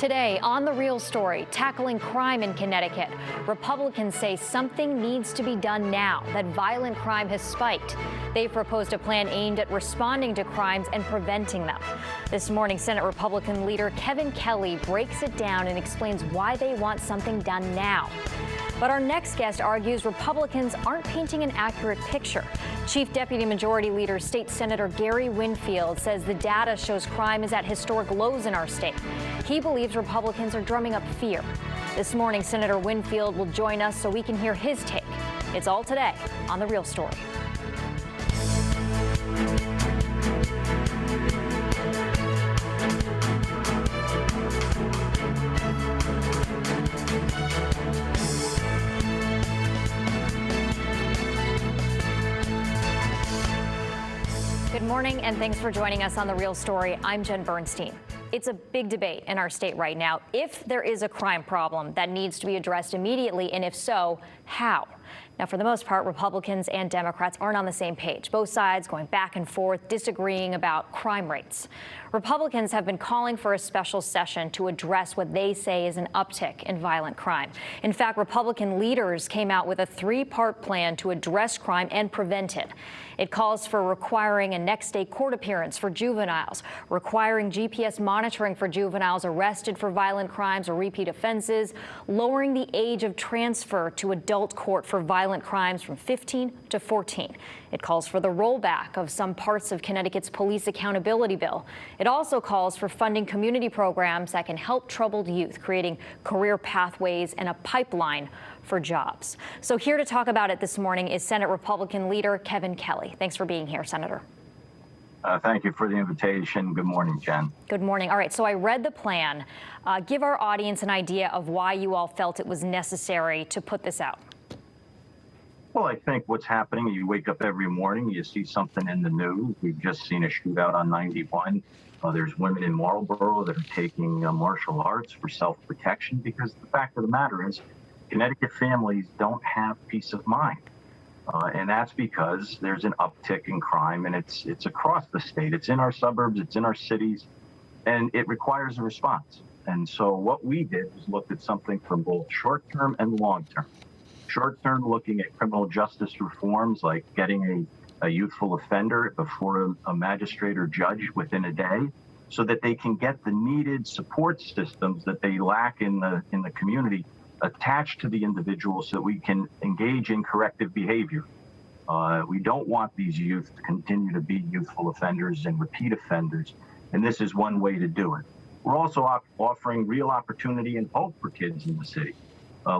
Today on The Real Story, tackling crime in Connecticut. Republicans say something needs to be done now, that violent crime has spiked. They've proposed a plan aimed at responding to crimes and preventing them. This morning, Senate Republican leader Kevin Kelly breaks it down and explains why they want something done now. But our next guest argues Republicans aren't painting an accurate picture. Chief Deputy Majority Leader State Senator Gary Winfield says the data shows crime is at historic lows in our state. He believes Republicans are drumming up fear. This morning, Senator Winfield will join us so we can hear his take. It's all today on The Real Story. Good morning, and thanks for joining us on The Real Story. I'm Jen Bernstein. It's a big debate in our state right now if there is a crime problem that needs to be addressed immediately, and if so, how? Now, for the most part, Republicans and Democrats aren't on the same page. Both sides going back and forth, disagreeing about crime rates. Republicans have been calling for a special session to address what they say is an uptick in violent crime. In fact, Republican leaders came out with a three-part plan to address crime and prevent it. It calls for requiring a next-day court appearance for juveniles, requiring GPS monitoring for juveniles arrested for violent crimes or repeat offenses, lowering the age of transfer to adult court for violent crimes from 15 to 14. It calls for the rollback of some parts of Connecticut's police accountability bill. It also calls for funding community programs that can help troubled youth, creating career pathways and a pipeline for jobs. So here to talk about it this morning is Senate Republican leader Kevin Kelly. Thanks for being here, Senator. Thank you for the invitation. Good morning, Jen. Good morning. All right, so I read the plan. Give our audience an idea of why you all felt it was necessary to put this out. Well, I think what's happening, you wake up every morning, you see something in the news. We've just seen a shootout on 91. There's women in Marlborough that are taking martial arts for self-protection because the fact of the matter is Connecticut families don't have peace of mind. And that's because there's an uptick in crime, and it's across the state. It's in our suburbs, it's in our cities, and it requires a response. And so what we did was looked at something from both short-term and long-term. Short-term, looking at criminal justice reforms like getting a youthful offender before a magistrate or judge within a day so that they can get the needed support systems that they lack in the community attached to the individual so that we can engage in corrective behavior. We don't want these youth to continue to be youthful offenders and repeat offenders, and this is one way to do it. We're also offering real opportunity and hope for kids in the city.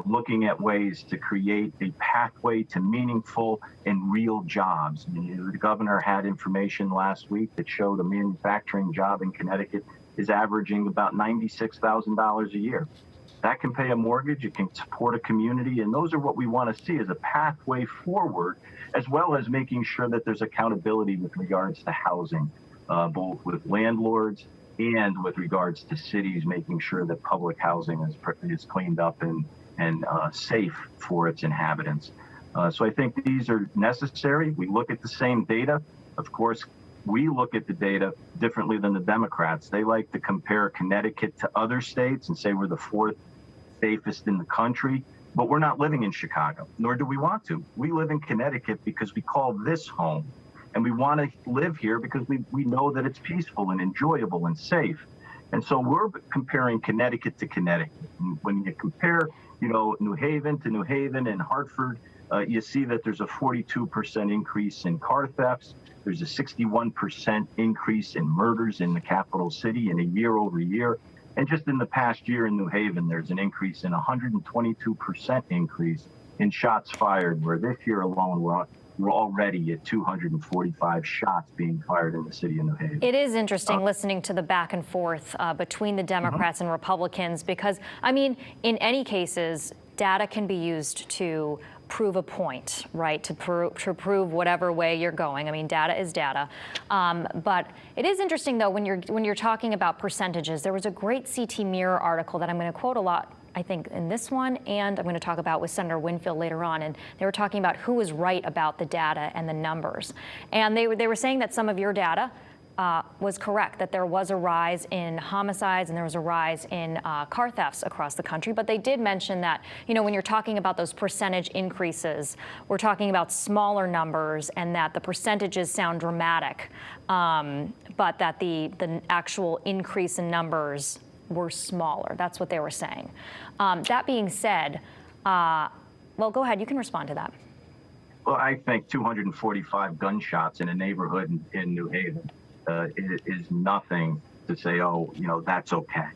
Looking at ways to create a pathway to meaningful and real jobs. The governor had information last week that showed a manufacturing job in Connecticut is averaging about $96,000 a year. That can pay a mortgage, it can support a community, and those are what we want to see as a pathway forward, as well as making sure that there's accountability with regards to housing, both with landlords and with regards to cities, making sure that public housing is cleaned up and safe for its inhabitants. So I think these are necessary. We look at the same data. Of course, we look at the data differently than the Democrats. They like to compare Connecticut to other states and say we're the fourth safest in the country, but we're not living in Chicago, nor do we want to. We live in Connecticut because we call this home, and we want to live here because we know that it's peaceful and enjoyable and safe. And so we're comparing Connecticut to Connecticut. And when you compare, New Haven to New Haven and Hartford, you see that there's a 42% increase in car thefts. There's a 61% increase in murders in the capital city in a year over year. And just in the past year in New Haven, there's an increase in 122% increase in shots fired, where this year alone we're already at 245 shots being fired in the city of New Haven. It is interesting listening to the back and forth between the Democrats and Republicans because, in any cases, data can be used to prove a point, right? To prove whatever way you're going. Data is data. But it is interesting, though, when you're talking about percentages. There was a great CT Mirror article that I'm going to quote a lot, I think, in this one, and I'm going to talk about with Senator Winfield later on. And they were talking about who was right about the data and the numbers. And they were saying that some of your data was correct, that there was a rise in homicides and there was a rise in car thefts across the country. But they did mention that, when you're talking about those percentage increases, we're talking about smaller numbers and that the percentages sound dramatic, but that the actual increase in numbers were smaller. That's what they were saying. That being said, well, go ahead. You can respond to that. Well, I think 245 gunshots in a neighborhood in New Haven is nothing to say, oh, that's okay.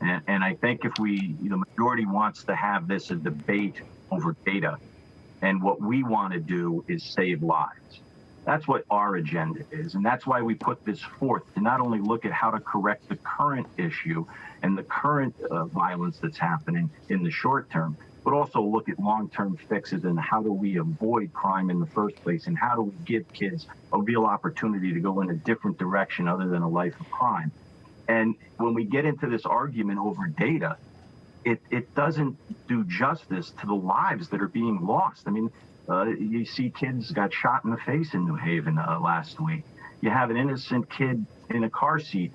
And I think if the majority wants to have this a debate over data, and what we want to do is save lives. That's what our agenda is. And that's why we put this forth, to not only look at how to correct the current issue and the current violence that's happening in the short term, but also look at long-term fixes and how do we avoid crime in the first place, and how do we give kids a real opportunity to go in a different direction other than a life of crime. And when we get into this argument over data, it doesn't do justice to the lives that are being lost. I mean, you see kids got shot in the face in New Haven last week. You have an innocent kid in a car seat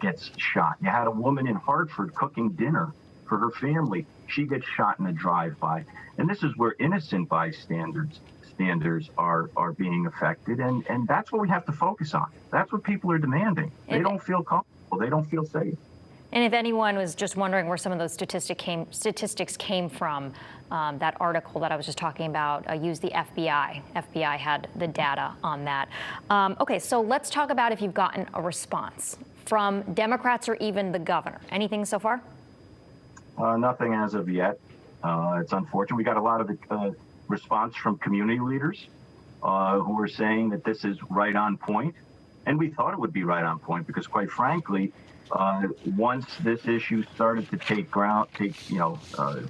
gets shot. You had a woman in Hartford cooking dinner for her family. She gets shot in a drive-by. And this is where innocent bystanders are being affected. And that's what we have to focus on. That's what people are demanding. They don't feel comfortable. They don't feel safe. And if anyone was just wondering where some of those statistics came from, that article that I was just talking about used the FBI. FBI had the data on that. Okay, so let's talk about if you've gotten a response from Democrats or even the governor. Anything so far? Nothing as of yet. It's unfortunate. We got a lot of response from community leaders who were saying that this is right on point. And we thought it would be right on point because, quite frankly, once this issue started to take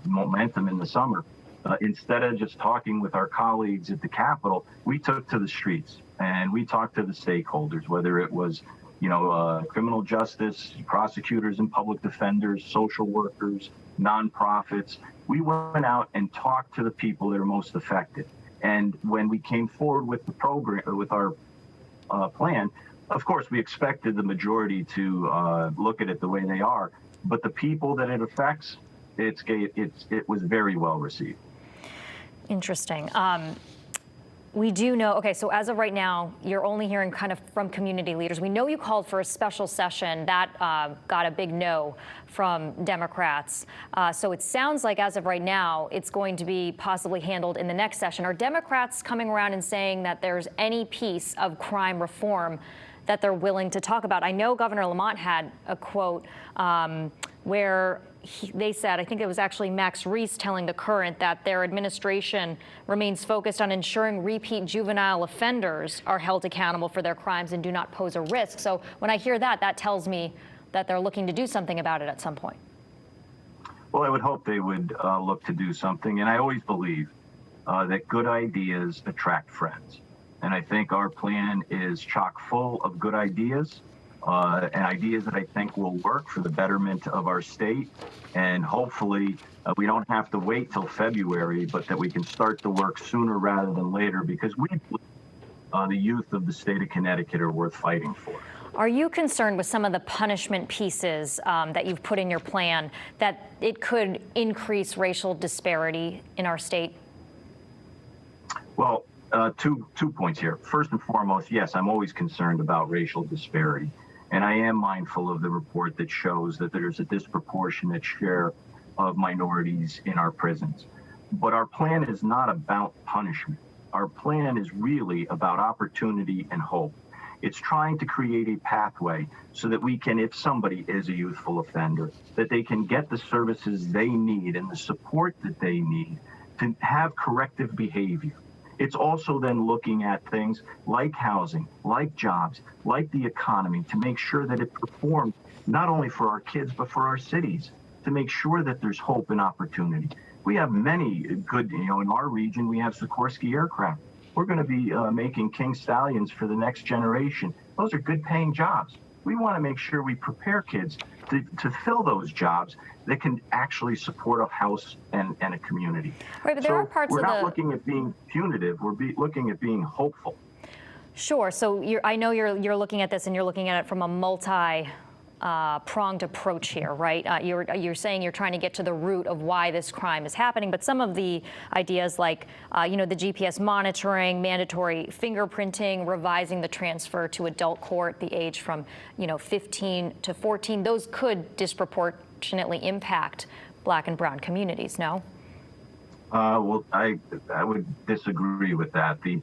momentum in the summer, instead of just talking with our colleagues at the Capitol, we took to the streets and we talked to the stakeholders, whether it was criminal justice, prosecutors and public defenders, social workers, nonprofits. We went out and talked to the people that are most affected. And when we came forward with the program, with our plan, of course, we expected the majority to look at it the way they are. But the people that it affects, it was very well received. Interesting. We do know, okay, so as of right now, you're only hearing kind of from community leaders. We know you called for a special session. That got a big no from Democrats. So it sounds like as of right now, it's going to be possibly handled in the next session. Are Democrats coming around and saying that there's any piece of crime reform that they're willing to talk about? I know Governor Lamont had a quote where they said, I think it was actually Max Reese telling The Current that their administration remains focused on ensuring repeat juvenile offenders are held accountable for their crimes and do not pose a risk. So when I hear that, that tells me that they're looking to do something about it at some point. Well, I would hope they would look to do something. And I always believe that good ideas attract friends. And I think our plan is chock full of good ideas. And ideas that I think will work for the betterment of our state. And hopefully we don't have to wait till February, but that we can start the work sooner rather than later, because we believe the youth of the state of Connecticut are worth fighting for. Are you concerned with some of the punishment pieces that you've put in your plan, that it could increase racial disparity in our state? Well, two points here. First and foremost, yes, I'm always concerned about racial disparity. And I am mindful of the report that shows that there's a disproportionate share of minorities in our prisons. But our plan is not about punishment. Our plan is really about opportunity and hope. It's trying to create a pathway so that we can, if somebody is a youthful offender, that they can get the services they need and the support that they need to have corrective behavior. It's also then looking at things like housing, like jobs, like the economy, to make sure that it performs not only for our kids, but for our cities, to make sure that there's hope and opportunity. We have many good, in our region, we have Sikorsky aircraft. We're going to be making King Stallions for the next generation. Those are good paying jobs. We want to make sure we prepare kids to fill those jobs that can actually support a house and a community. Right, but there are parts we're of not looking at being punitive. We're looking at being hopeful. Sure. So I know you're looking at this and you're looking at it from a multi-pronged approach here, right? You're saying you're trying to get to the root of why this crime is happening, but some of the ideas like, the GPS monitoring, mandatory fingerprinting, revising the transfer to adult court, the age from, 15 to 14, those could disproportionately impact Black and brown communities, no? Well, I would disagree with that. The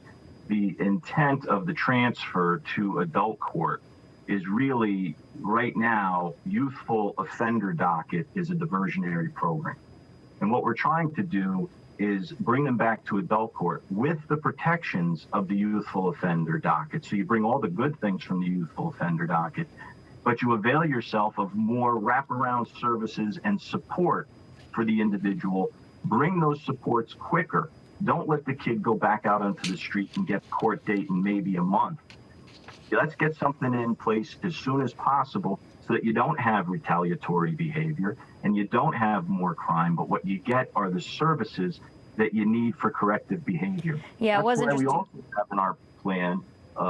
intent of the transfer to adult court is really, right now, youthful offender docket is a diversionary program. And what we're trying to do is bring them back to adult court with the protections of the youthful offender docket. So you bring all the good things from the youthful offender docket, but you avail yourself of more wraparound services and support for the individual. Bring those supports quicker. Don't let the kid go back out onto the street and get a court date in maybe a month. Let's get something in place as soon as possible so that you don't have retaliatory behavior and you don't have more crime, but what you get are the services that you need for corrective behavior. Yeah, it was interesting. We also have in our plan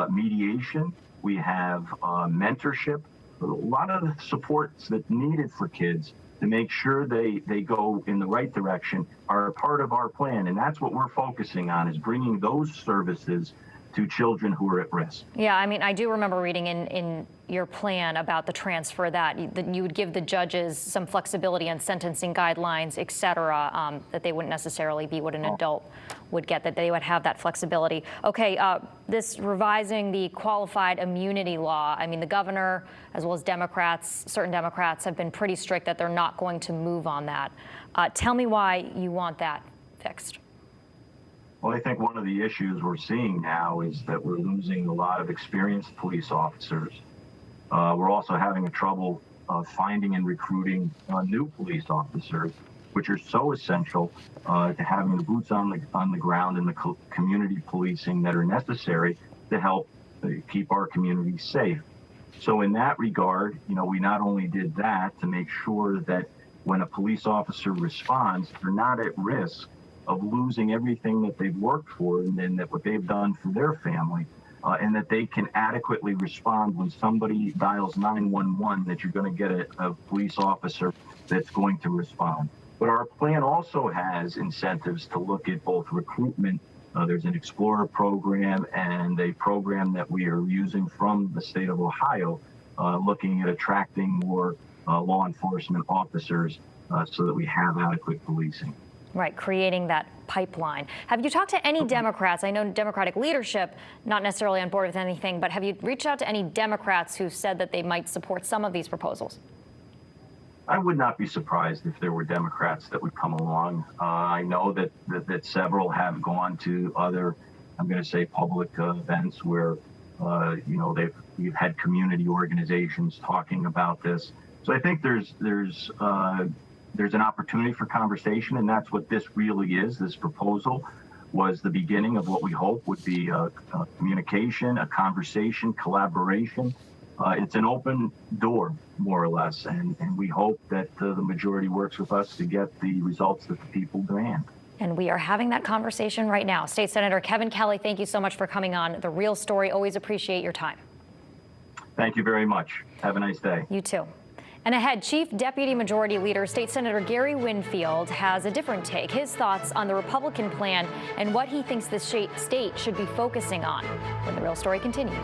mediation. We have mentorship, a lot of the supports that needed for kids to make sure they go in the right direction are a part of our plan. And that's what we're focusing on, is bringing those services to children who are at risk. Yeah, I mean, I do remember reading in your plan about the transfer that you would give the judges some flexibility on sentencing guidelines, et cetera, that they wouldn't necessarily be what an adult would get, that they would have that flexibility. Okay, this revising the qualified immunity law, I mean, the governor, as well as Democrats, certain Democrats have been pretty strict that they're not going to move on that. Tell me why you want that fixed. Well, I think one of the issues we're seeing now is that we're losing a lot of experienced police officers. We're also having trouble finding and recruiting new police officers, which are so essential to having the boots on the ground and the community policing that are necessary to help keep our communities safe. So in that regard, we not only did that to make sure that when a police officer responds, they're not at risk of losing everything that they've worked for and then that what they've done for their family, and that they can adequately respond when somebody dials 911, that you're going to get a police officer that's going to respond. But our plan also has incentives to look at both recruitment. There's an Explorer program and a program that we are using from the state of Ohio, looking at attracting more law enforcement officers so that we have adequate policing. Right, creating that pipeline. Have you talked to any Democrats? I know Democratic leadership, not necessarily on board with anything, but have you reached out to any Democrats who said that they might support some of these proposals? I would not be surprised if there were Democrats that would come along. I know that several have gone to other, I'm going to say, public events where, we've had community organizations talking about this. So I think there's an opportunity for conversation, and that's what this really is. This proposal was the beginning of what we hope would be a communication, a conversation, collaboration. It's an open door, more or less, and we hope that the majority works with us to get the results that the people demand. And we are having that conversation right now. State Senator Kevin Kelly, thank you so much for coming on The Real Story. Always appreciate your time. Thank you very much. Have a nice day. You too. And ahead, Chief Deputy Majority Leader State Senator Gary Winfield has a different take. His thoughts on the Republican plan and what he thinks the state should be focusing on when The Real Story continues.